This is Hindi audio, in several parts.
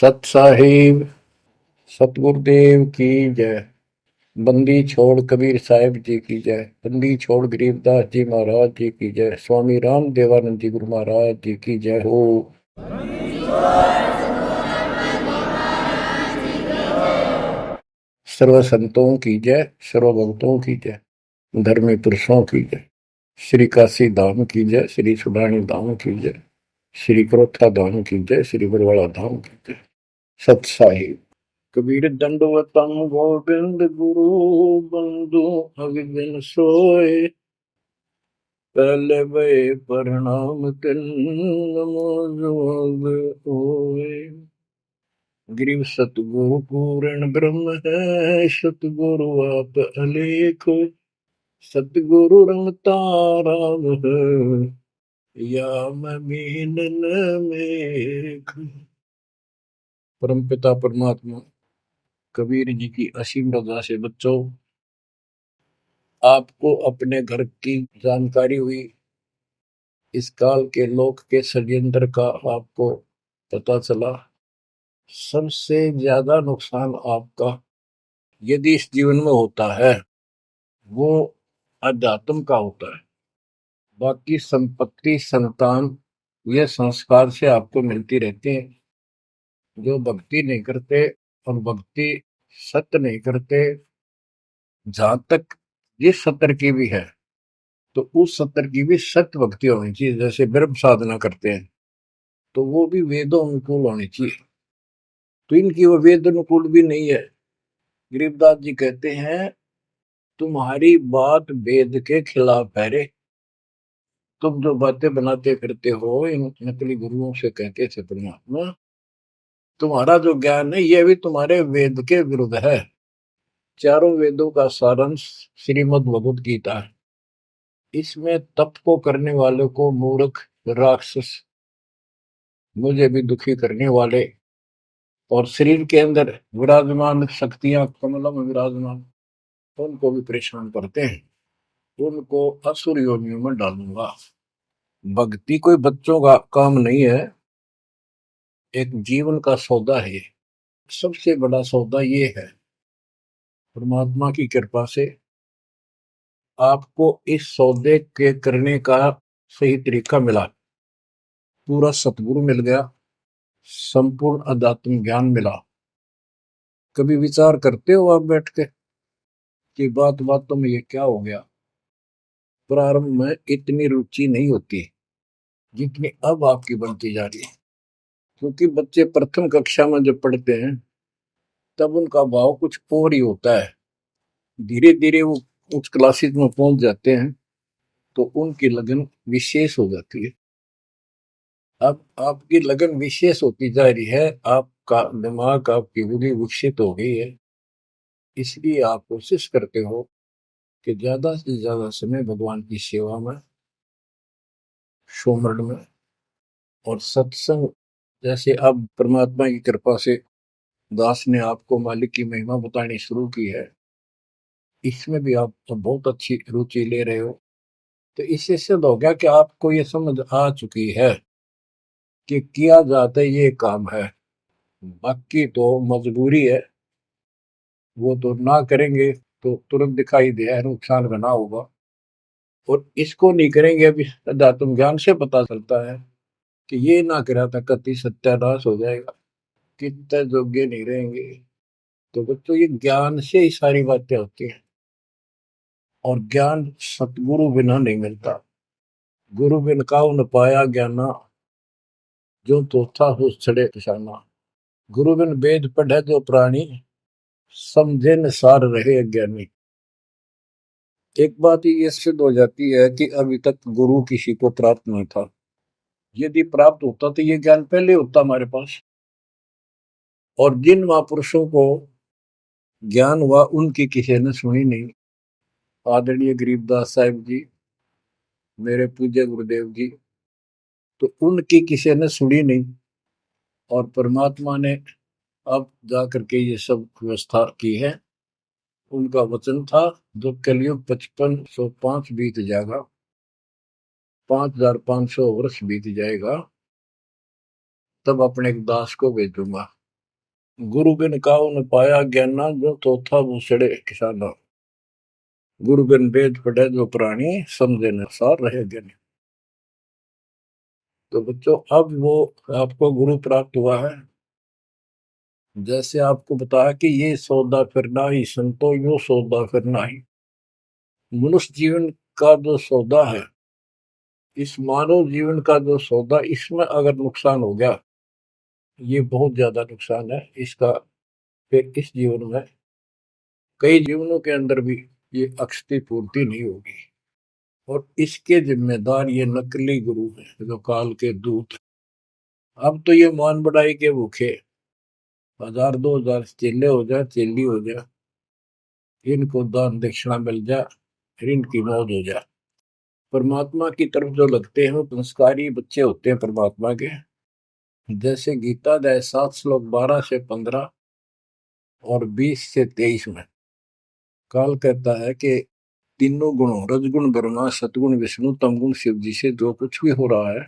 सत साहिब सतगुरुदेव की जय। बंदी छोड़ कबीर साहिब जी की जय। बंदी छोड़ गरीबदास जी महाराज जी की जय। स्वामी राम देवानंद जी गुरु महाराज जी की जय हो। सर्व संतों की जय, सर्व भक्तों की जय, धर्मी पुरुषों की जय। श्री काशी धाम की जय, श्री सुडानी धाम की जय, श्री क्रोथा धाम की जय, श्री बरवाड़ा धाम की जय। सत साहिब। कबीर दंडवतम गोविंद गुरु बंधु अगबिन सोए। पहले वे प्रणाम तिन नमो जोग होए। गिरिव सतगुरु पूर्ण ब्रह्म है, सतगुरु आप अलेखो। सतगुरु रंग तारा है, या मैं मीनन मेघ। परम पिता परमात्मा कबीर जी की असीम रजा से बच्चों, आपको अपने घर की जानकारी हुई, इस काल के लोक के षड्यंत्र का आपको पता चला। सबसे ज्यादा नुकसान आपका यदि इस जीवन में होता है वो अध्यात्म का होता है। बाकी संपत्ति संतान ये संस्कार से आपको मिलती रहती है। जो भक्ति नहीं करते और भक्ति सत्य नहीं करते, जहां तक जिस सत्र की भी है तो उस सत्र की भी सत्य भक्ति होनी चाहिए। जैसे ब्रह्म साधना करते हैं तो वो भी वेदों अनुकूल होनी चाहिए, तो इनकी वो वेद अनुकूल भी नहीं है। गरीबदास जी कहते हैं तुम्हारी बात वेद के खिलाफ है रे। तुम जो बातें बनाते करते हो इन नकली गुरुओं से कहते थे परमात्मा, तुम्हारा जो ज्ञान है ये भी तुम्हारे वेद के विरुद्ध है। चारों वेदों का सारांश श्रीमद् भगवद गीता है। इसमें तप को करने वाले को मूर्ख, राक्षस, मुझे भी दुखी करने वाले और शरीर के अंदर विराजमान शक्तियां कमलों में विराजमान उनको भी परेशान करते हैं, उनको असुर योनियों में डालूंगा। भक्ति कोई बच्चों का काम नहीं है, एक जीवन का सौदा है। सबसे बड़ा सौदा ये है, परमात्मा की कृपा से आपको इस सौदे के करने का सही तरीका मिला। पूरा सतगुरु मिल गया, संपूर्ण अध्यात्म ज्ञान मिला। कभी विचार करते हो आप बैठ के कि बातों में ये क्या हो गया? प्रारंभ में इतनी रुचि नहीं होती जितनी अब आपकी बनती जा रही है, क्योंकि बच्चे प्रथम कक्षा में जब पढ़ते हैं तब उनका भाव कुछ और ही होता है। धीरे धीरे वो उच्च क्लासेस में पहुंच जाते हैं तो उनकी लगन विशेष हो जाती है। अब आपकी लगन विशेष होती जा रही है, आपका दिमाग, आपकी बुद्धि विकसित हो गई है, इसलिए आप कोशिश करते हो कि ज्यादा से ज्यादा समय भगवान की सेवा में, सुमरन में और सत्संग। जैसे अब परमात्मा की कृपा से दास ने आपको मालिक की महिमा बतानी शुरू की है, इसमें भी आप तो बहुत अच्छी रुचि ले रहे हो। तो इससे सिद्ध हो गया कि आपको ये समझ आ चुकी है कि किया जाता ये काम है। बाकी तो मजबूरी है, वो तो ना करेंगे तो तुरंत दिखाई दे नुकसान बना होगा, और इसको नहीं करेंगे अभी अध्यात्म ज्ञान से पता चलता है कि ये ना करा था कति सत्यानाश हो जाएगा, कितने योग्य नहीं रहेंगे। तो बच्चों ये ज्ञान से ही सारी बातें होती हैं, और ज्ञान सतगुरु बिना नहीं मिलता। गुरु बिन काऊ न पाया ज्ञाना, जो तो था हो छड़े किसाना। गुरु बिन वेद पढ़े जो प्राणी, समझे न सार रहे अज्ञानी। एक बात ये सिद्ध हो जाती है कि अभी तक गुरु किसी को प्राप्त नहीं था। यदि प्राप्त होता तो ये ज्ञान पहले होता हमारे पास। और जिन महापुरुषों को ज्ञान हुआ उनकी किसी ने सुनी नहीं। आदरणीय गरीबदास साहिब जी, मेरे पूज्य गुरुदेव जी, तो उनकी किसी ने सुनी नहीं। और परमात्मा ने अब जा करके ये सब व्यवस्था की है। उनका वचन था जो कलयुग 5505 बीत जाएगा, 5500 वर्ष बीत जाएगा, तब अपने एक दास को भेजूंगा। गुरु बिन काऊ न पाया ज्ञाना, जो चौथा भूसड़े किसाना। गुरु बिन वेद पढ़े जो प्राणी, समझे न सार रहे ज्ञानी। तो बच्चों, अब वो आपको गुरु प्राप्त हुआ है। जैसे आपको बताया कि ये सौदा फिरना ही संतो, यो सौदा फिरना ही। मनुष्य जीवन का जो सौदा है, इस मानव जीवन का जो सौदा, इसमें अगर नुकसान हो गया, ये बहुत ज्यादा नुकसान है इसका। फिर इस जीवन में, कई जीवनों के अंदर भी ये अक्षति पूर्ति नहीं होगी। और इसके जिम्मेदार ये नकली गुरु हैं, जो काल के दूत। अब तो ये मान बढ़ाई के भूखे 1000 2000 चेले हो जाए, चेली हो जाए, इनको दान दक्षिणा मिल जाए, इनकी मौज हो जाए। परमात्मा की तरफ जो लगते हैं वो संस्कारी बच्चे होते हैं परमात्मा के। जैसे गीता अध्याय 7 श्लोक 12 से 15 और 20 से 23 में काल कहता है कि तीनों गुणों, रजगुण ब्रह्मा, सतगुण विष्णु, तमगुण शिव जी से जो कुछ भी हो रहा है,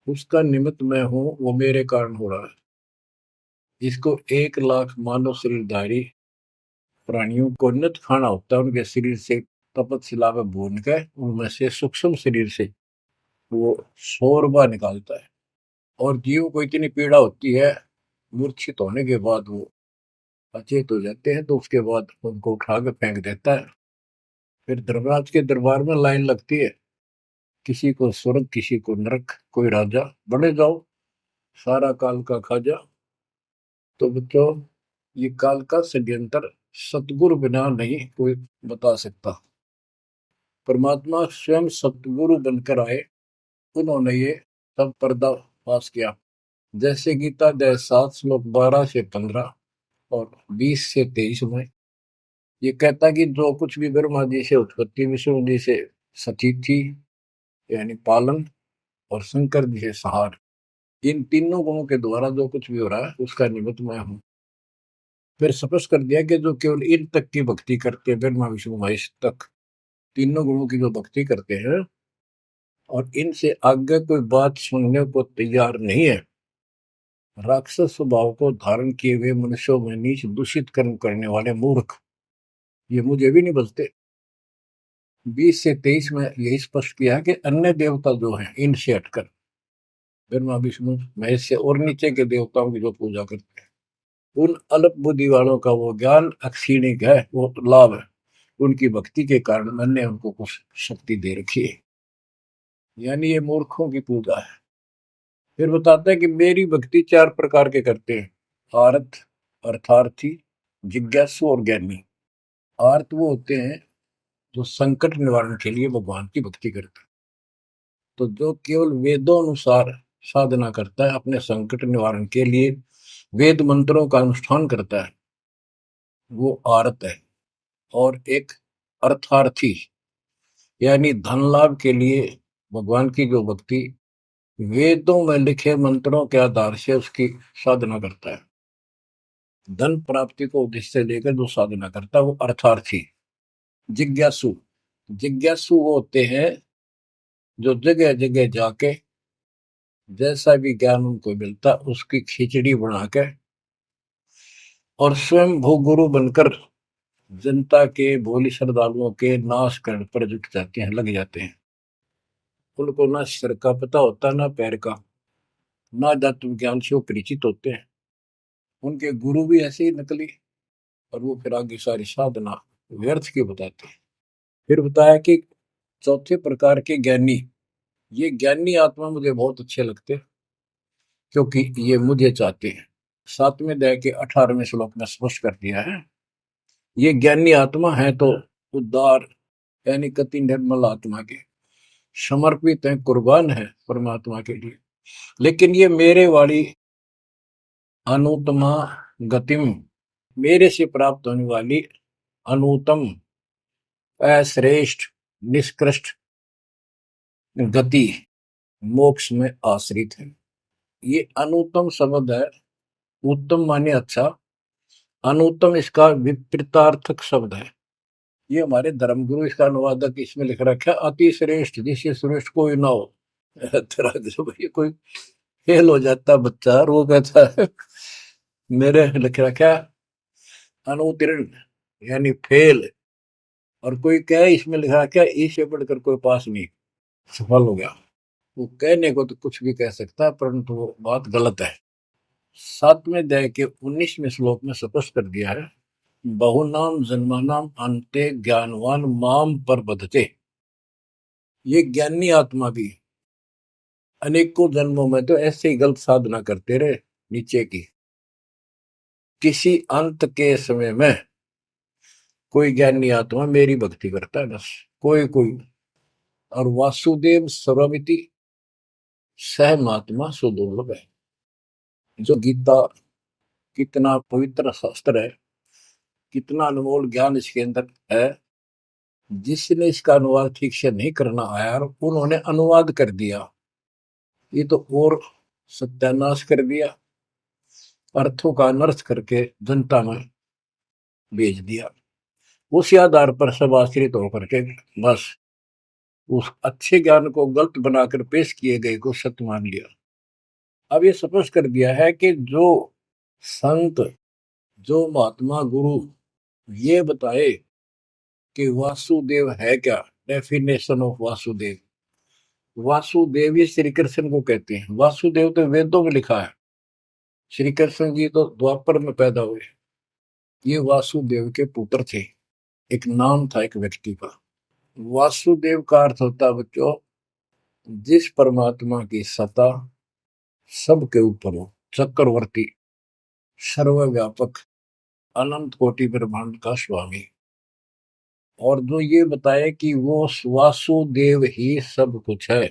उसका निमित्त मैं हूं, वो मेरे कारण हो रहा है। इसको 1 लाख मानव शरीरधारी प्राणियों को नित खाना होता है। उनके शरीर से तपत में भून के, उनमें से सूक्ष्म शरीर से वो शोरबा निकालता है। और जीव को इतनी पीड़ा होती है, मूर्छित होने के बाद वो अचेत हो जाते हैं, तो उसके बाद उनको उठा के फेंक देता है। फिर धर्मराज के दरबार में लाइन लगती है, किसी को स्वर्ग, किसी को नरक, कोई राजा बने जाओ, सारा काल का खाजा। तो बच्चों, ये काल का षड्यंत्र सतगुरु बिना नहीं कोई बता सकता। परमात्मा स्वयं सतगुरु बनकर आए, उन्होंने ये सब पर्दाफाश किया। जैसे गीता अध्याय 7 श्लोक 12 से 15 और 20 से 23 में ये कहता कि जो कुछ भी ब्रह्मा जी से उत्पत्ति, विष्णु जी से सतीथि यानी पालन, और शंकर जी से संहार, इन तीनों गुणों के द्वारा जो कुछ भी हो रहा है, उसका निमित्त मैं हूं। फिर स्पष्ट कर दिया कि जो केवल इन तक की भक्ति करते हैं, ब्रह्मा विष्णु महेश तक तीनों गुणों की जो भक्ति करते हैं, और इनसे आगे कोई बात सुनने को तैयार नहीं है, राक्षस स्वभाव को धारण किए हुए मनुष्यों में नीच दूषित कर्म करने वाले मूर्ख, ये मुझे भी नहीं बचते। 20 से 23 में यही स्पष्ट किया है कि अन्य देवता जो हैं, इनसे हटकर ब्रह्मा विष्णु महेश से और नीचे के देवताओं की जो पूजा करते हैं, उन अल्प बुद्धि वालों का वो ज्ञान अक्षीणिक है, वो लाभ है। उनकी भक्ति के कारण मैंने उनको कुछ शक्ति दे रखी है, यानी ये मूर्खों की पूजा है। फिर बताते हैं कि मेरी भक्ति 4 प्रकार के करते हैं, आर्त, अर्थार्थी, जिज्ञासु और ज्ञानी। आर्त वो होते हैं जो संकट निवारण के लिए भगवान की भक्ति करते हैं। तो जो केवल वेदों अनुसार साधना करता है, अपने संकट निवारण के लिए वेद मंत्रों का अनुष्ठान करता है, वो आर्त है। और एक अर्थार्थी, यानी धन लाभ के लिए भगवान की जो भक्ति वेदों में लिखे मंत्रों के आधार से उसकी साधना करता है, धन प्राप्ति को उद्देश्य लेकर जो साधना करता है, वो अर्थार्थी। जिज्ञासु, जिज्ञासु वो होते हैं जो जगह जगह जाके जैसा भी ज्ञान उनको मिलता उसकी खिचड़ी बना के और स्वयं भूगुरु बनकर जनता के, भोली श्रद्धालुओं के नाश करने पर जुट जाते हैं, लग जाते हैं। उनको ना सिर का पता होता, ना पैर का, ना तत्व ज्ञान से वो परिचित होते हैं। उनके गुरु भी ऐसे ही नकली, और वो फिर आगे सारी साधना व्यर्थ की बताते हैं। फिर बताया कि चौथे प्रकार के ज्ञानी, ये ज्ञानी आत्मा मुझे बहुत अच्छे लगते हैं, क्योंकि ये मुझे चाहते हैं। 7वें अध्याय के 18वें श्लोक में स्पष्ट कर दिया है, ये ज्ञानी आत्मा है तो उद्धार, यानी कति निर्मल आत्मा के समर्पित है, कुर्बान है परमात्मा के लिए। लेकिन ये मेरे वाली अनुत्तमा गतिम, मेरे से प्राप्त होने वाली अनुत्तम, अश्रेष्ठ, निष्कृष्ट गति मोक्ष में आश्रित है। ये अनुत्तम शब्द है, उत्तम माने अच्छा, अनुत्तम इसका विपरीतार्थक शब्द है। ये हमारे धर्मगुरु इसका अनुवादक इसमें लिख रखा है, अति श्रेष्ठ, जिससे श्रेष्ठ कोई ना हो। तरह भाई कोई फेल हो जाता बच्चा और वो कहता है मेरे लिख रखा अनुत्तीर्ण यानी फेल, और कोई कहे इसमें लिखा क्या इससे बढ़कर कोई पास नहीं, सफल हो गया। वो कहने को तो कुछ भी कह सकता है, परंतु वो बात गलत है। 7वें अध्याय के 19वें श्लोक में स्पष्ट कर दिया है, बहुनाम जन्मानाम अंते ज्ञानवान माम पर बधते। ये ज्ञानी आत्मा भी अनेकों जन्मों में तो ऐसे ही गलत साधना करते रहे नीचे की, किसी अंत के समय में कोई ज्ञानी आत्मा मेरी भक्ति करता है बस, कोई कोई। और वासुदेव सर्वमिति सह महात्मा सुदुर्लभ है। जो गीता कितना पवित्र शास्त्र है, कितना अनमोल ज्ञान इसके अंदर है, जिसने इसका अनुवाद ठीक से नहीं करना आया और उन्होंने अनुवाद कर दिया, ये तो और सत्यानाश कर दिया, अर्थों का अनर्थ करके जनता में भेज दिया। उसी आधार पर सब आश्रित होकर के बस उस अच्छे ज्ञान को गलत बनाकर पेश किए गए को सत्य मान लिया। अब ये स्पष्ट कर दिया है कि जो संत, जो महात्मा गुरु ये बताए कि वासुदेव है क्या, डेफिनेशन ऑफ वासुदेव। वासुदेव ये श्री कृष्ण को कहते हैं। वासुदेव तो वेदों में लिखा है, श्री कृष्ण जी तो द्वापर में पैदा हुए। ये वासुदेव के पुत्र थे, एक नाम था एक व्यक्ति का। वासुदेव का अर्थ होता है बच्चों, जिस परमात्मा की सत्ता सबके ऊपर हो, चक्रवर्ती, सर्वव्यापक, अनंत कोटि ब्रह्मांड का स्वामी। और जो ये बताए कि वो वासुदेव ही सब कुछ है,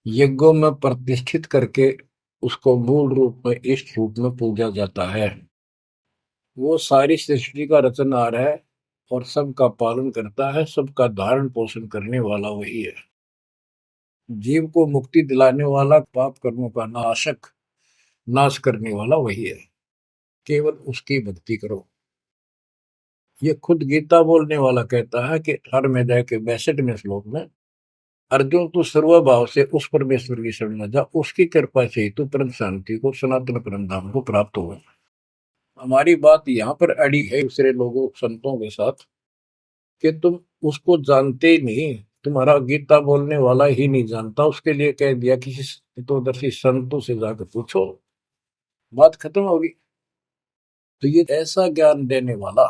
यज्ञों में प्रतिष्ठित करके उसको मूल रूप में इष्ट रूप में पूजा जाता है। वो सारी सृष्टि का रचनहार है और सबका पालन करता है, सबका धारण पोषण करने वाला वही है। जीव को मुक्ति दिलाने वाला, पाप कर्मों का नाशक, नाश करने वाला वही है। केवल उसकी भक्ति करो। ये खुद गीता बोलने वाला कहता है कि 18 के 62वें श्लोक में, अर्जुन तू सर्वभाव से उस परमेश्वर की शरण में जा, उसकी कृपा से ही तू परम शांति को, सनातन परम धाम को प्राप्त होगा। हमारी बात यहाँ पर अड़ी है दूसरे लोगों संतों के साथ कि तुम उसको जानते ही नहीं, तुम्हारा गीता बोलने वाला ही नहीं जानता, उसके लिए कह दिया किसी हितोदर्शी संतों से जाकर पूछो, बात खत्म होगी। तो ये ऐसा ज्ञान देने वाला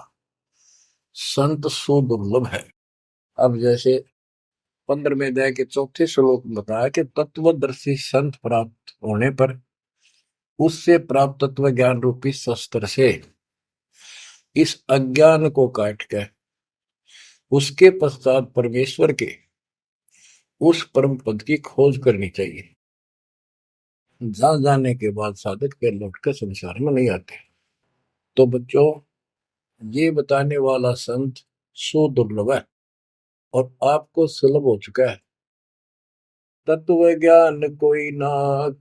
संत सुदुर्लभ है। अब जैसे 15वें अध्याय के 4थे श्लोक में बताया कि तत्वदर्शी संत प्राप्त होने पर उससे प्राप्त तत्व ज्ञान रूपी शस्त्र से इस अज्ञान को काट के उसके पश्चात परमेश्वर के उस परम पद की खोज करनी चाहिए, जहां जाने के बाद साधक फिर लौटकर संसार में नहीं आते। तो बच्चों, ये बताने वाला संत सुदुर्लभ है और आपको सुलभ हो चुका है। तत्व ज्ञान कोई ना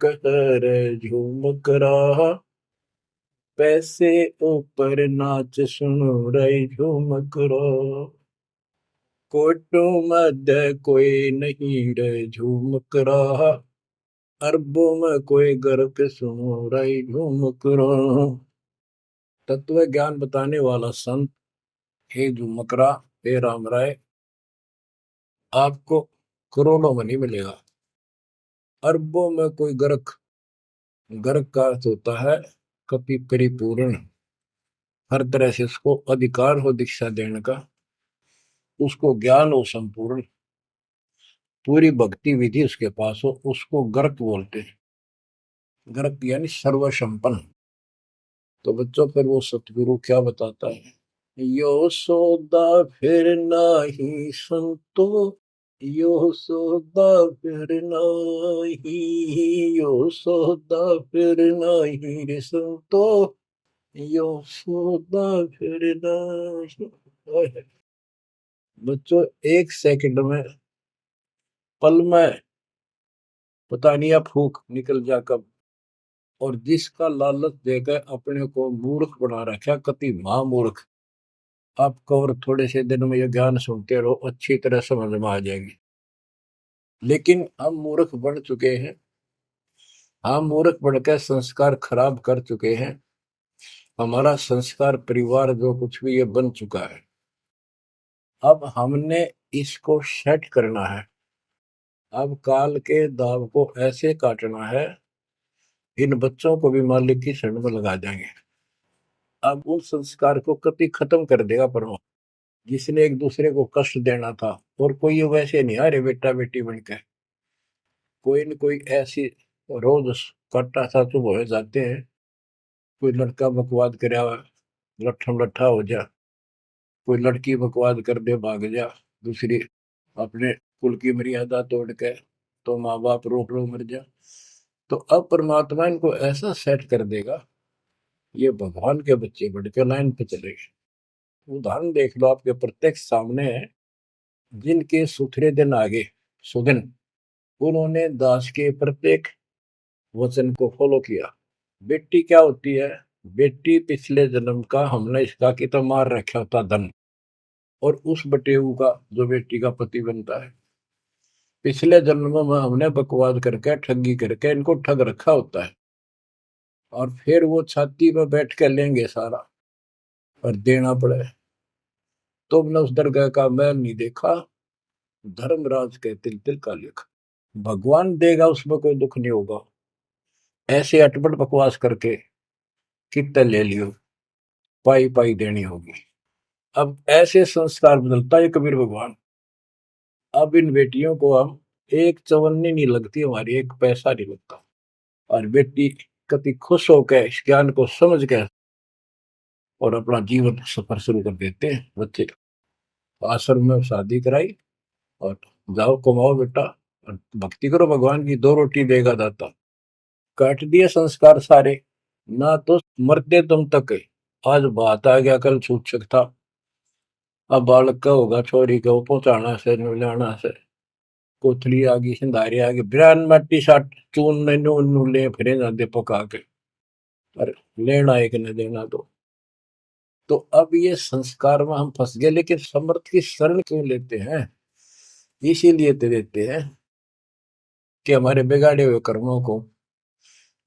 कर झूमक रहा, पैसे ऊपर नाच सुनो रे झूमक रहा, कोटो मध्य कोई नहीं रे झूमक रहा, अरबों में कोई गर्क सुनो रे झूमक रहा। तत्व ज्ञान बताने वाला संत हे झूमकरा, हे राम राय, आपको करोड़ों में नहीं मिलेगा, अरबों में कोई गर्क। गर्क का अर्थ होता है कपि परिपूर्ण, हर तरह से उसको अधिकार हो दीक्षा देने का, उसको ज्ञान हो संपूर्ण, पूरी भक्ति विधि उसके पास हो, उसको गर्क बोलते हैं। गर्क यानी सर्वसंपन्न। तो बच्चों, फिर वो सतगुरु क्या बताता है, यो सौदा फिर नाही संतो, यो सौदा फिर नाही, यो सौदा फिर नाही रे संतो, यो सौदा फिर नाही। बच्चों, एक सेकंड में, पल में पता नहीं आप फूक निकल जा कब, और जिसका लालच देकर अपने को मूर्ख बना रखा, कति महामूर्ख। आपको और थोड़े से दिन में ये ज्ञान सुनते रहो, अच्छी तरह समझ में आ जाएगी। लेकिन हम मूर्ख बन चुके हैं, हम मूर्ख बनकर संस्कार खराब कर चुके हैं, हमारा संस्कार परिवार जो कुछ भी ये बन चुका है, अब हमने इसको सेट करना है। अब काल के दाव को ऐसे काटना है, इन बच्चों को भी मालिक की शरण में लगा देंगे। अब उन संस्कार को कति खत्म कर देगा परमात्मा, जिसने एक दूसरे को कष्ट देना था। और कोई ये वैसे नहीं आ रहे बेटा बेटी बन के, कोई न कोई ऐसी रोज कट्टा सा चुप हो जाते हैं। कोई लड़का बकवाद करे, लट्ठम लट्ठा हो जा, कोई लड़की बकवाद कर दे भाग जा, दूसरी अपने कुल की मर्यादा तोड़ के, तो माँ बाप रोक लो मर जा। तो अब परमात्मा इनको ऐसा सेट कर देगा, ये भगवान के बच्चे बढ़ के लाइन पे चलेंगे। उदाहरण देख लो, आपके प्रत्यक्ष सामने है। जिनके सुथरे दिन आगे सुदिन, उन्होंने दास के प्रत्येक वचन को फॉलो किया। बेटी क्या होती है? बेटी पिछले जन्म का हमने इसका की तो मार रखा होता धन, और उस बटेऊ का जो बेटी का पति बनता है, पिछले जन्म में हमने बकवाद करके ठगी करके इनको ठग रखा होता है। और फिर वो छाती में बैठ के लेंगे सारा और देना पड़े। तुमने उस दरगाह का मैल नहीं देखा, धर्मराज के तिल तिल का लेखा। भगवान देगा, उसमें कोई दुख नहीं होगा। ऐसे अटपट बकवास करके कितने ले लियो, पाई पाई देनी होगी। अब ऐसे संस्कार बदलता है कबीर भगवान। अब इन बेटियों को हम एक चवन्नी नहीं लगती हमारी, एक पैसा नहीं लगता। और बेटी कति खुश होकर इस ज्ञान को समझ के और अपना जीवन सफर शुरू कर देते हैं। बच्चे आश्रम में शादी कराई और जाओ कमाओ बेटा और भक्ति करो भगवान की, दो रोटी देगा दाता। काट दिए संस्कार सारे, ना तो मरते तुम तक। आज बात आ गया, कल छूट सकता। अब बालक का होगा, छोरी का पहुंचाना से लाना से, कोथली आ गई, सिंधारी आ गई, बिरान मट्टी साट चून नू ले फिरे जाते पका के, और लेना एक न देना दो। तो अब ये संस्कार में हम फंस गए। लेकिन समर्थ की शरण क्यों लेते हैं? इसीलिए तो देते हैं कि हमारे बिगाड़े हुए कर्मों को,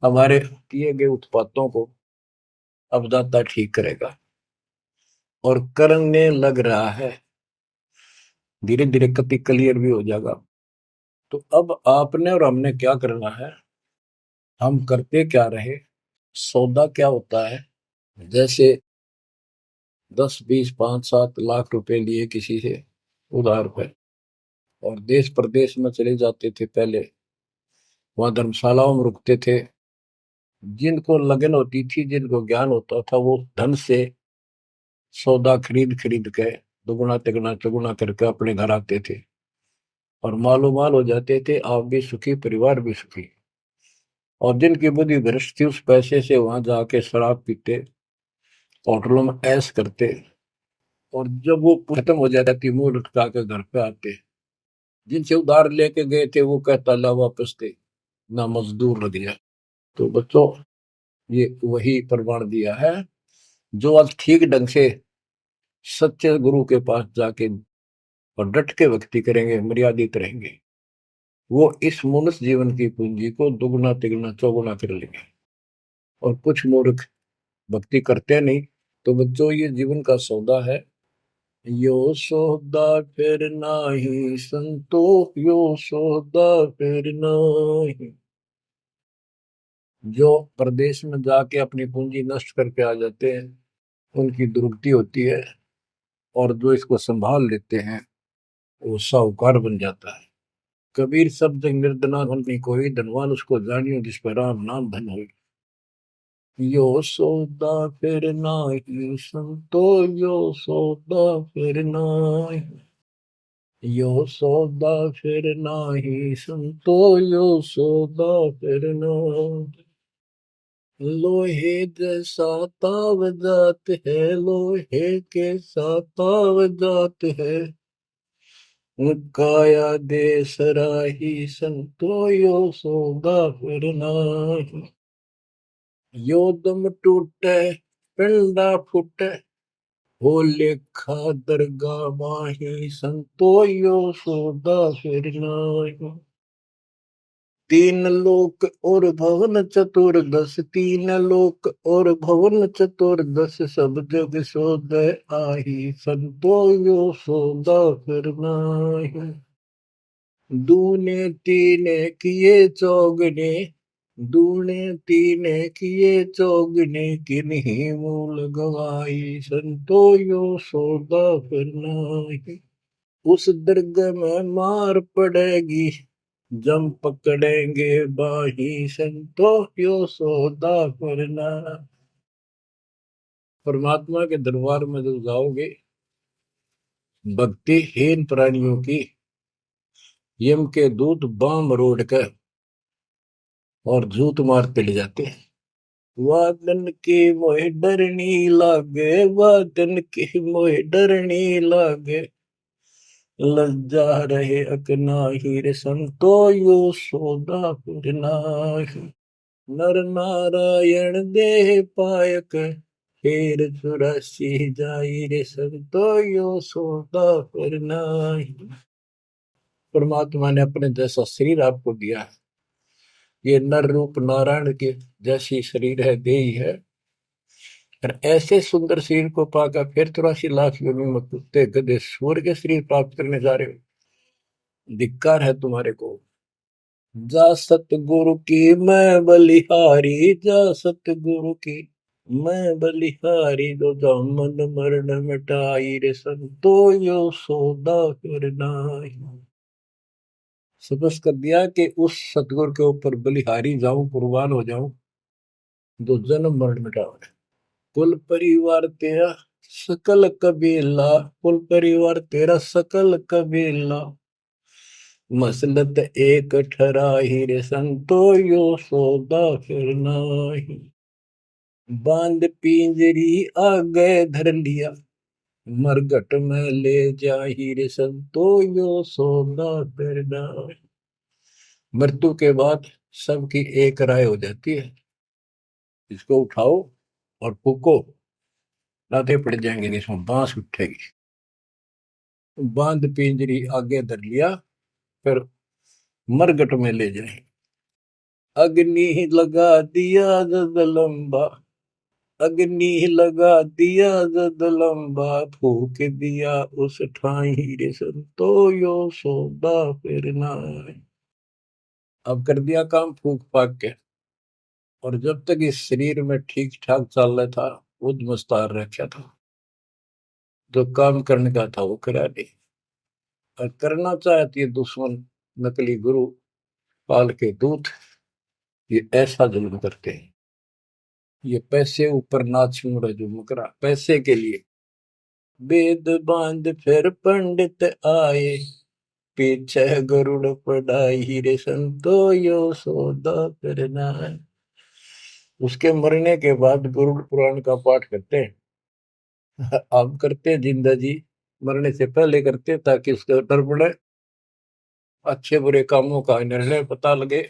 हमारे किए गए उत्पातों को अब दाता ठीक करेगा। और करने लग रहा है, धीरे धीरे कति क्लियर भी हो जाएगा। तो अब आपने और हमने क्या करना है, हम करते क्या रहे। सौदा क्या होता है? जैसे 10, 20, 5, 7 लाख रुपए लिए किसी से उधार पे, और देश प्रदेश में चले जाते थे पहले, वहां धर्मशालाओं में रुकते थे। जिनको लगन होती थी, जिनको ज्ञान होता था, वो धन से सौदा खरीद खरीद के दुगुना तिगुना चौगुना करके अपने घर आते थे, और मालो माल हो जाते थे। आप भी सुखी, परिवार भी सुखी। और जिनकी बुद्धि भ्रष्ट थी, उस पैसे से वहां जाके शराब पीते, होटलों में ऐश करते, और जब वो खत्म हो जाती थी, मुंह लटका के घर पे आते। जिनसे उधार लेके गए थे, वो कहता ला वापस थे, ना मजदूर लग गया। तो बच्चों, ये वही प्रमाण दिया है। जो आज ठीक ढंग से सच्चे गुरु के पास जाके और डट के भक्ति करेंगे, मर्यादित रहेंगे, वो इस मनुष्य जीवन की पूंजी को दुगुना तिगुना चौगुना कर लेंगे। और कुछ मूर्ख भक्ति करते नहीं। तो बच्चों, ये जीवन का सौदा है। यो सौदा फिर नाही संतो, यो सौदा फिर नाही। जो प्रदेश में जाके अपनी पूंजी नष्ट करके आ जाते हैं, उनकी दुर्गति होती है। और जो इसको संभाल लेते हैं, वो साहूकार बन जाता है। कबीर सब जग निर्धना धन नहीं कोई, धनवान उसको जानियो जिस पर राम नाम धन हो। यो सौदा फिर नाही संतो, यो सौदा फिर नाही। यो सौदा फिर नाही संतो, यो सौदा फिर नाही। लोहे जैसा ताव जात है, लोहे के साथ ताव जात है। काया दे सराही संतो, यो सौदा फिर नाही। यो दम टूटे पिंडा फूटे, हो लेखा दरगाह माही संतो, यो सौदा फिर नाही। तीन लोक और भवन चतुर्दश, तीन लोक और भवन चतुर्दश, सब जग सोदय आही, संतो यो सौदा फिर नाहि। दूने तीने किए चौगने, दूने तीने किए चौगने, किन्हीं मूल गवाई, संतो यो सौदा फिर नाहि। उस दर्ग में मार पड़ेगी, जम पकड़ेंगे बाही, संतो यो सौदा करना। परमात्मा के दरबार में जब जाओगे, भक्तिहीन प्राणियों की यम के दूत बाम रोड कर और जूत मारते ले जाते हैं। वादन की मोह डरनी लागे, वादन की मोह डरनी लागे, लज्जा रहे अकनाही, रे संतो यो सौदा करना। नर नारायण देह पायक, फिर 84 जाई, रे संतो यो सौदा करना। परमात्मा ने अपने जैसा शरीर आपको दिया है, ये नर रूप नारायण के जैसी शरीर है, देही है, और ऐसे सुंदर शरीर को पाकर फिर 84 लाख योनि में कुत्ते गधे सूर के शरीर प्राप्त करने जा रहे हो। धिक्कार है तुम्हारे को। जा सतगुरु की मैं बलिहारी, जा सतगुरु की मैं बलिहारी, जो जामन मरण मिटाई, रे संतो यो सौदा करना। समझ कर दिया कि उस सतगुरु के ऊपर बलिहारी जाऊं, कुर्बान हो जाऊं, जो जन्म मरण मिटाओ। कुल परिवार तेरा सकल कबीला, कुल परिवार तेरा सकल कबीला, मसलत एक ठराही, रे संतो यो सौदा फिर नाहि। बांध पिंजरी आगे धर लिया, मरघट में ले जाही, रे संतो यो सौदा फिर नाहि। मृत्यु के बाद सबकी एक राय हो जाती है, इसको उठाओ और फूको, लाते पड़ जाएंगे, इसमें बांस उठेगी। बांध पिंजरी आगे धर लिया, फिर मरघट में ले जाए। अग्नि लगा दिया जद लंबा, अग्नि लगा दिया जद लंबा, फूक दिया उस ठाई, रे संतो यो सौदा फिर नाहि। अब कर दिया काम फूक फाक के, और जब तक इस शरीर में ठीक ठाक चल रहा था, उद मुस्तार रखा था, जो काम करने का था वो करा नहीं, और करना चाहती है दुश्मन नकली गुरु काल के दूत, ये ऐसा जुल्म करते हैं। ये पैसे ऊपर नाच मुड़ा जो मुकरा पैसे के लिए। वेद बांध फिर पंडित आए, पीछे गरुड़ पढ़ाई, रे संतो यो सौदा करना। उसके मरने के बाद गरुड़ पुराण का पाठ करते हैं। आप करते हैं जिंदा जी, मरने से पहले करते ताकि उसका डर पड़े, अच्छे बुरे कामों का निर्णय पता लगे,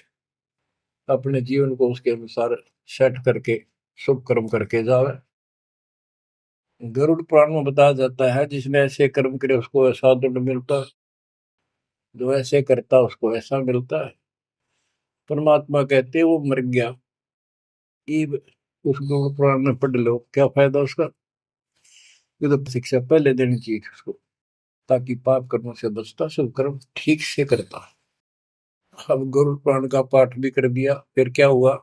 अपने जीवन को उसके अनुसार सेट करके शुभ कर्म करके जावे। गरुड़ पुराण में बताया जाता है, जिसने ऐसे कर्म करे उसको ऐसा दंड मिलता है, जो ऐसे करता उसको ऐसा मिलता है। परमात्मा कहते वो मर गया, ईब उस गरुड़ पुराण में पढ़ लो, क्या फायदा उसका। ये तो शिक्षा पहले देनी चाहिए उसको, ताकि पाप कर्मों से बचता, शुभ कर्म ठीक से करता। अब गरुड़ पुराण का पाठ भी कर दिया, फिर क्या हुआ।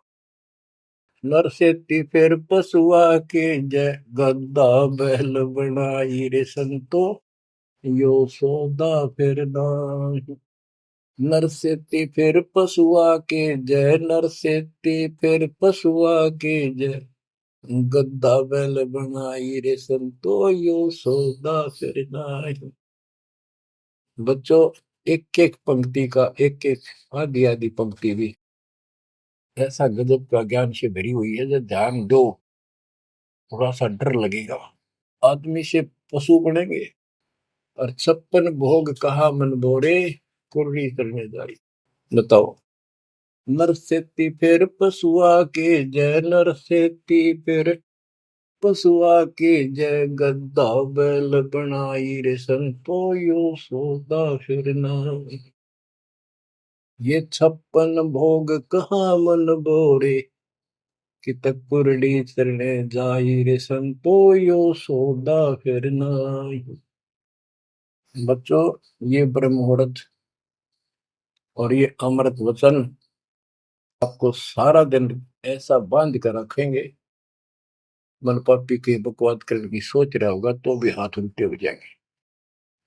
नर से फिर पशुआ के जय, गद्दा बैल बनाई, रे संतो यो सौदा फिर नाहि। नर से फिर पशुआ के जय, नर से फिर पशुआ के जय, गद्दा बैल बनाई, रे संतो यो सौदा फिर नाहि। बच्चों, एक एक पंक्ति का एक एक आधी आधी पंक्ति भी ऐसा गजब का ज्ञान से भरी हुई है, जो ध्यान दो थोड़ा सा डर लगेगा। आदमी से पशु बनेंगे, और 56 भोग कहा मन बोरे, कुर्री करने जारी। बताओ। नर सेती फिर पशुआ के जय, नर सेती फिर पशुआ के जय, गद्दा बैल बनाई, रे संतो यो सौदा फिर नाहि। ये 56 भोग कहाँ मन बोरे, कि तक कुरडी चरणे जाई रे संतो यो सौदा फिर नाई। बच्चों, ये ब्रह्म मुहूर्त और ये अमृत वचन आपको सारा दिन ऐसा बांध कर रखेंगे, मन पापी के बकवाद करने की सोच रहा होगा तो भी हाथ उल्टे हो जाएंगे।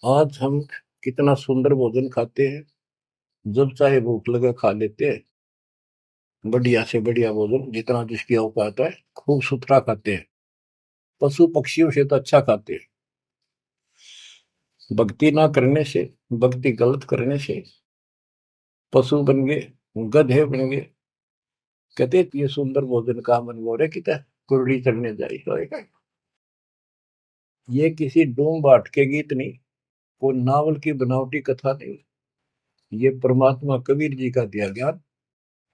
आज हम कितना सुंदर भोजन खाते हैं, जब चाहे भूख लगे खा लेते हैं, बढ़िया से बढ़िया भोजन जितना जिसकी औकात है, खूब सुथरा खाते हैं, पशु पक्षियों से तो अच्छा खाते हैं। भक्ति ना करने से, भक्ति गलत करने से पशु बन गए, गधे बन गए। कहते ये सुंदर भोजन का मन गोरे कि कुरड़ी चढ़ने जाए होएगा। ये किसी डोम बाट के गीत नहीं, कोई नावल की बनावटी कथा नहीं, ये परमात्मा कबीर जी का दिया ज्ञान,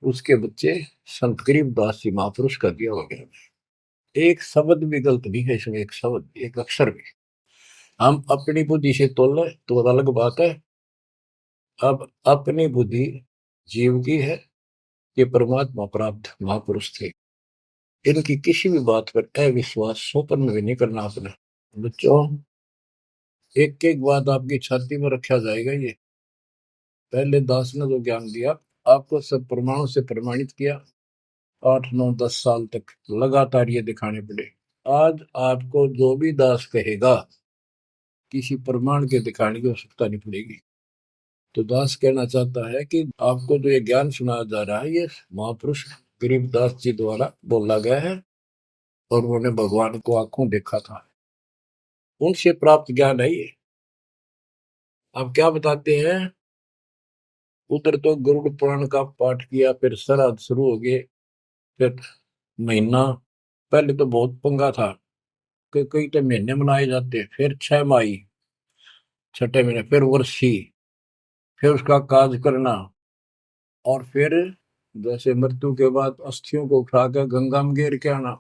उसके बच्चे संत गरीबदास जी महापुरुष का दिया हुआ ज्ञान। एक शब्द भी गलत नहीं है इसमें, एक शब्द एक अक्षर भी। हम अपनी बुद्धि से तोल तो अलग बात है। अब अपनी बुद्धि जीव की है, ये परमात्मा प्राप्त महापुरुष थे, इनकी किसी भी बात पर अविश्वास स्वप्न में भी नहीं करना अपने। बच्चों, एक एक बात आपकी छाती में रखा जाएगा। ये पहले दास ने जो ज्ञान दिया, आपको सब प्रमाणों से प्रमाणित किया, 8 9 10 साल तक लगातार ये दिखाने पड़े। आज आपको जो भी दास कहेगा, किसी प्रमाण के दिखाने की आवश्यकता नहीं पड़ेगी। तो दास कहना चाहता है कि आपको जो ये ज्ञान सुनाया जा रहा है, ये महापुरुष गरीबदास जी द्वारा बोला गया है, और उन्होंने भगवान को आंखों देखा था, उनसे प्राप्त ज्ञान है ये। अब क्या बताते हैं, उधर तो गरुड़ पुराण का पाठ किया, फिर श्राद्ध शुरू हो गए, फिर महीना, पहले तो बहुत पंगा था कि कई तो महीने मनाए जाते, फिर 6 माही, छठे महीने, फिर वर्षी, फिर उसका काज करना, और फिर जैसे मृत्यु के बाद अस्थियों को उठाकर गंगा में गिर के आना।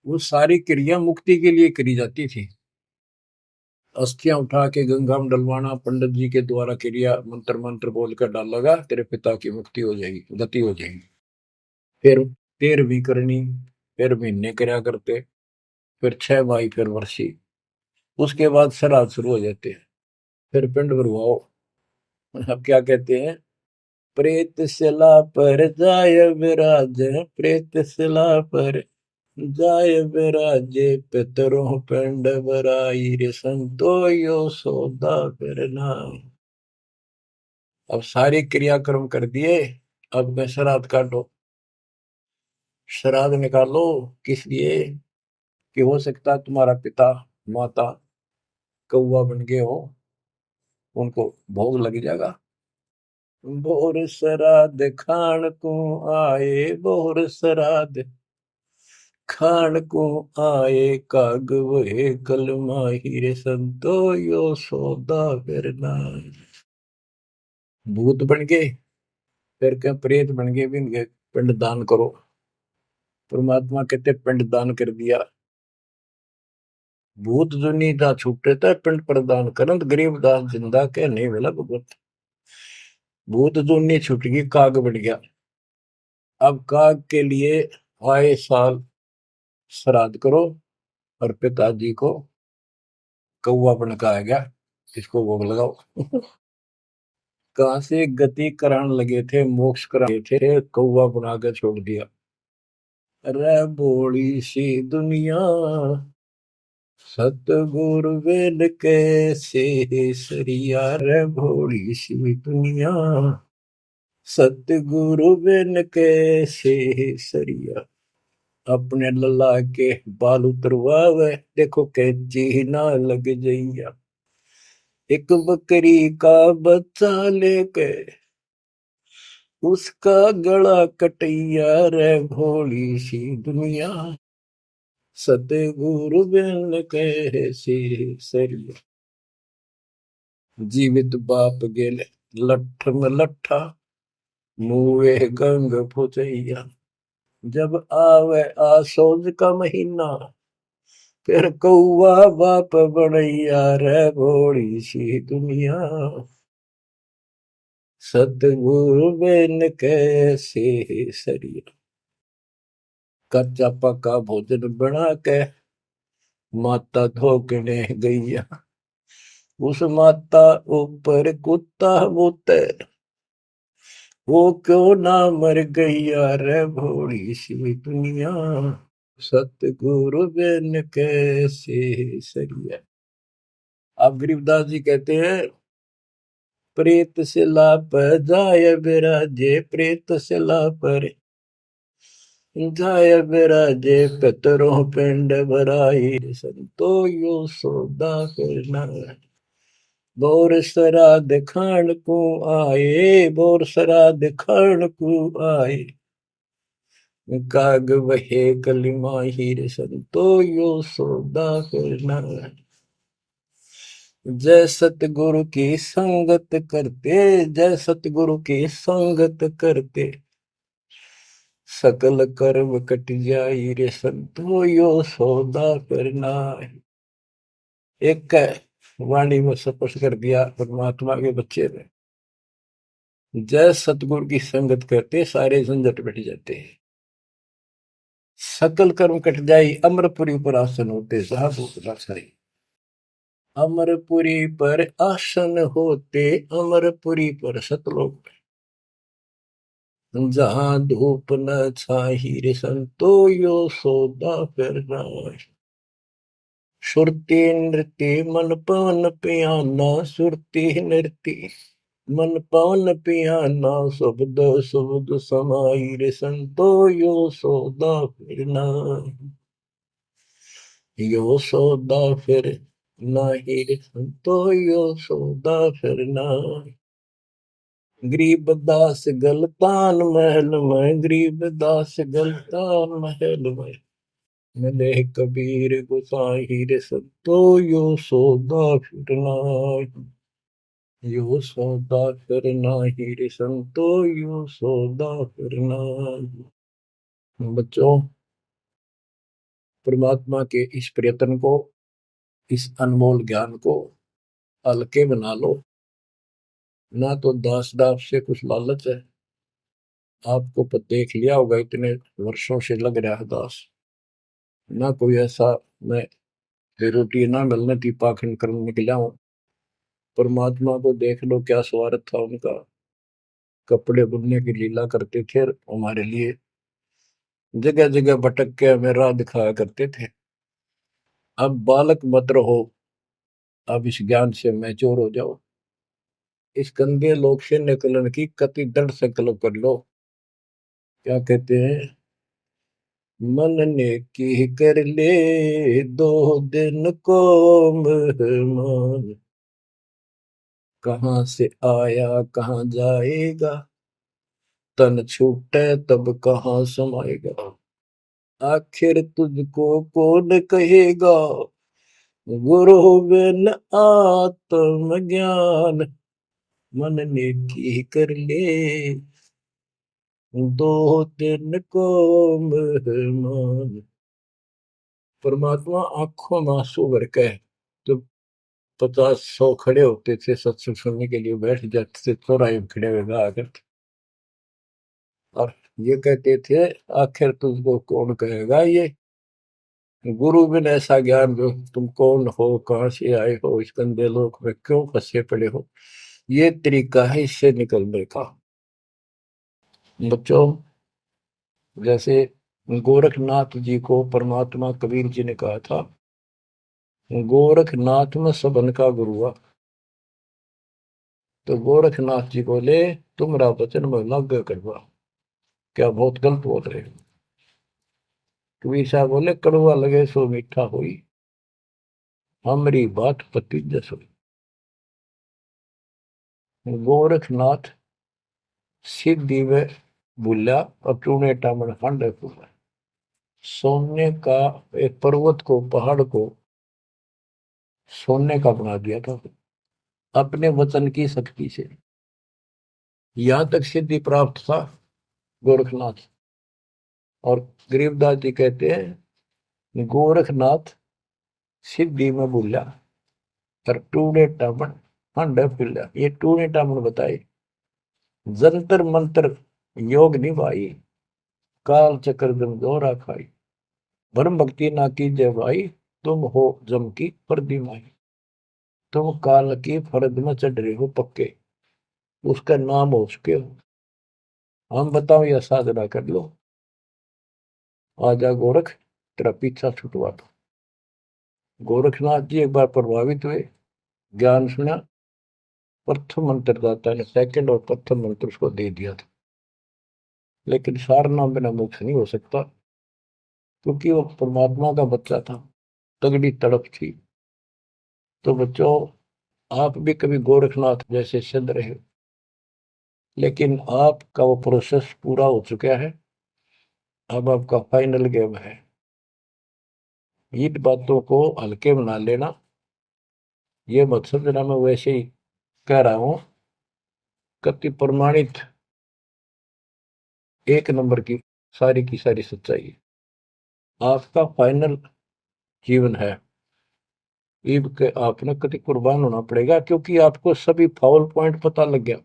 वो सारी क्रिया मुक्ति के लिए करी जाती थी। अस्थियां उठा के गंगा में डलवाना, पंडित जी के द्वारा क्रिया मंत्र मंत्र बोलकर डालेगा, तेरे पिता की मुक्ति हो जाएगी, गति हो जाएगी। फिर 13वीं करनी, फिर महीने कर्या करते, फिर 6 माही, फिर वर्षी, उसके बाद श्राद्ध शुरू हो जाते हैं, फिर पिंड भरवाओ। अब क्या कहते हैं, प्रेत शिला पर जाय विराज, प्रेत शिला पर जाय विराजे, पितरों पिंड भराई रे संतो यो सौदा करना। अब सारे क्रियाक्रम कर दिए, अब मैं श्राद्ध काटो। श्राद्ध निकालो किस लिए, कि हो सकता है तुम्हारा पिता माता कौवा बन गए हो, उनको भोग लग जाएगा। बोर श्राद्ध खान को आए, बोर श्राद्ध खान को आए, काग वहे कल माहिर संतो यो सौदा करना। भूत बन गए, फिर क्या प्रेत बन गए, भी पिंड दान करो। परमात्मा कहते पिंड दान कर दिया, भूत जुनी दा छूटे था, पिंड प्रदान करंत गरीबदास जिंदा के नहीं मिला भगवत। भूत जुनी छूट गई, काग बन गया। अब काग के लिए आए साल श्राद्ध करो, और पिताजी को कौवा बन का आ गया, इसको भोग लगाओ। कहां से गति कराने लगे थे, मोक्ष कराने थे, कौवा बना के छोड़ दिया। अरे भोली सी दुनिया, सतगुरु वेद कैसे सरिया, रे भोली सी दुनिया, सतगुरु वेद कैसे सरिया। अपने लल्ला के बाल उतरवावे, देखो कैची ना लग जइया। एक बकरी का बच्चा लेके उसका गला कटैया, रे भोली सी दुनिया, सतगुरु बिन कैसे सरिया। जीवित बाप गेले लठ में लठा, मुए गंग फुचैया। जब आवे आसोज का महीना, फिर कौआ बाप बनैया, रे भोली सी दुनिया, सतगुरु बिन कैसे सरिया। कच्चा पका भोजन बना के माता धोकने गैया, उस माता ऊपर कुत्ता बोते, वो क्यों ना मर गैया रे भोली सी दुनिया। सतगुरु बिन कैसे सरिया। अब गरीबदास जी कहते हैं, प्रेत शिला पर जाय बिराजे, प्रेत शिला पर जाय बिराजे, पितरों पिंड भराई, संतो यो सौदा करना। बोर श्राद्ध खान को आए, बोर श्राद्ध खान को आए, काग वहे कलिमा हीर, संतो यो सौदा करना। जय सतगुरु की संगत करते, जय सतगुरु की संगत करते, सकल कर्म कट जाई रे संतो यो सौदा करना। एक वाणी में स्पष्ट कर दिया परमात्मा के बच्चे ने, जय सतगुरु की संगत करते सारे झंझट मिट जाते हैं, सकल कर्म कट जाई, अमरपुरी पर आसन होते साहब। अमरपुरी पर आसन होते, अमरपुरी पर सतलोक, जहां धूप न छाही रे संतो यो सौदा करना। सुरती नृत्य मन पवन पियाना, सुरती नृत्य मन पवन पियाना, शब्द शब्द समाई रे संतो यो सौदा फिरना। यो सौदा फिर नाही रे संतो यो सौदा फिरना। गरीबदास गलतान महल में, गरीबदास गलतान महल में, मिले कबीर गुसाई रे संतो यो सौदा फिरना। यो सौदा फिरना ही रे संतो यो सौदा फिरना। बच्चों, परमात्मा के इस प्रयत्न को, इस अनमोल ज्ञान को हल्के बना लो। ना तो दास दास से कुछ लालच है, आपको देख लिया होगा इतने वर्षों से लग रहा है दास, ना कोई ऐसा मैं रोटी ना मिलने थी पाखंड करने निकला हूं। परमात्मा को देख लो क्या स्वार्थ था उनका, कपड़े बुनने की लीला करते थे हमारे लिए, जगह जगह भटक के हमें राह दिखाया करते थे। अब बालक मत रहो, अब इस ज्ञान से मैच्योर हो जाओ, इस गंदे लोक से निकलने की कति दृढ़ संकल्प कर लो। क्या कहते हैं, मन ने की कर ले 2 दिन को मेहमान, कहाँ से आया कहाँ जाएगा, तन छूटे तब कहाँ समाएगा। आखिर तुझको कौन कहेगा, गुरु बिन आत्म ज्ञान, मन ने की कर ले 2 दिन को मेहमान। परमात्मा आंखों में आंसू भर के तो 50-100 खड़े होते थे सत्संग सुनने के लिए, बैठ जाते थे चौराहे में खड़े हुए आकर, और ये कहते थे आखिर तुझको कौन कहेगा, ये गुरु बिन ऐसा ज्ञान जो तुम कौन हो, कहाँ से आए हो, इस गंदे लोक में क्यों फंसे पड़े हो, ये तरीका है इससे निकलने का। बच्चों, जैसे गोरखनाथ जी को परमात्मा कबीर जी ने कहा था, गोरखनाथ में सबन का गुरु हुआ, तो गोरखनाथ जी बोले तुमरा वचन में लग करवा, क्या बहुत गलत बोल रहे हो। कबीर साहब बोले कड़वा लगे सो मीठा हुई, हमारी बात पति जस हुई। गोरखनाथ सिद्धि में भूला और टूने टामन खंड फूला, सोने का एक पर्वत को, पहाड़ को सोने का बना दिया था अपने वचन की शक्ति से। यहां तक सिद्धि प्राप्त था गोरखनाथ। और गरीबदास जी कहते हैं गोरखनाथ सिद्धि में भूला और टूने टामन खंड फूला। ये टूने टामन बताए जंतर मंत्र योग निभाई, काल चक्र गंगोरा खाई, ब्रह्म भक्ति ना कीजिए भाई, तुम हो जम की परदिमाई। तुम काल की फर्द में चढ़ रहे हो पक्के, उसका नाम हो चुके हो। हम बताओ या साधना कर लो, आजा गोरख तेरा पीछा छुटवा दो। गोरखनाथ जी एक बार प्रभावित हुए, ज्ञान सुना, प्रथम मंत्र दाता ने सेकंड और प्रथम मंत्र उसको दे दिया था। लेकिन सार नाम बिना मोक्ष नहीं हो सकता, क्योंकि वो परमात्मा का बच्चा था, तगड़ी तड़प थी। तो बच्चों, आप भी कभी गोरखनाथ जैसे सिद्ध रहे, लेकिन आपका वो प्रोसेस पूरा हो चुका है। अब आपका फाइनल गेम है। इन बातों को हल्के बना लेना, ये मत समझना मैं वैसे ही कह रहा हूं। कति प्रमाणित एक नंबर की सारी सच्चाई है। आपका फाइनल जीवन है, ईब के आपने कति कुर्बान होना पड़ेगा, क्योंकि आपको सभी फाउल पॉइंट पता लग गया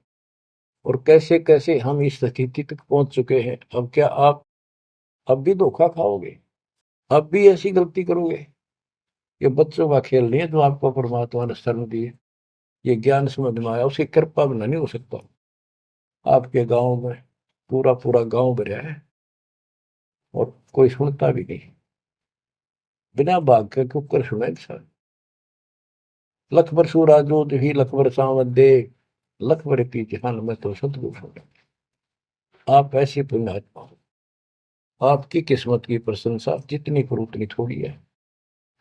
और कैसे कैसे हम इस स्थिति तक पहुंच चुके हैं। अब क्या आप अब भी धोखा खाओगे? अब भी ऐसी गलती करोगे? ये बच्चों का खेल नहीं है जो आपको परमात्मा ने शरण दी है। ये ज्ञान समझ में आया, उसकी कृपा बिना नहीं हो सकता। आपके गांव में पूरा पूरा गांव भरा है और कोई सुनता भी नहीं, बिना भाग के कुकर सुना इंसान। लख बर सूरा जो ही लख बर सावत दे, लख बर की जहान में तो सतगुरु सुना। आप ऐसी पुण्यात्मा हो, आपकी किस्मत की प्रशंसा जितनी करूं उतनी थोड़ी है।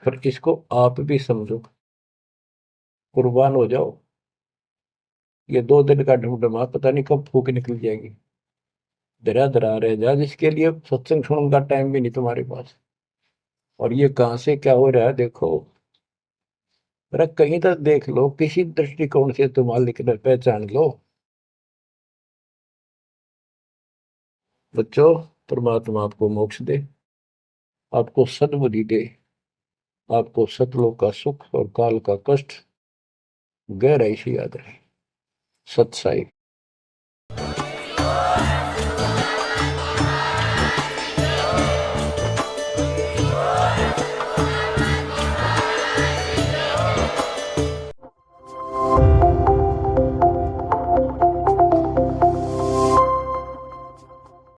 फिर इसको आप भी समझो, कुर्बान हो जाओ। ये 2 दिन का ढूंढमा पता नहीं कब फूक निकल जाएगी। धरा धरा रह जा, जिसके लिए सत्संग सुनने का टाइम भी नहीं तुम्हारे पास। और ये कहां से क्या हो रहा है देखो, जरा कहीं तक देख लो, किसी दृष्टिकोण से तुम मालिक ने पहचान लो। बच्चों, परमात्मा आपको मोक्ष दे, आपको सद्बुद्धि दे, आपको सतलोक का सुख और काल का कष्ट गहराई से याद रहे। सत्साई।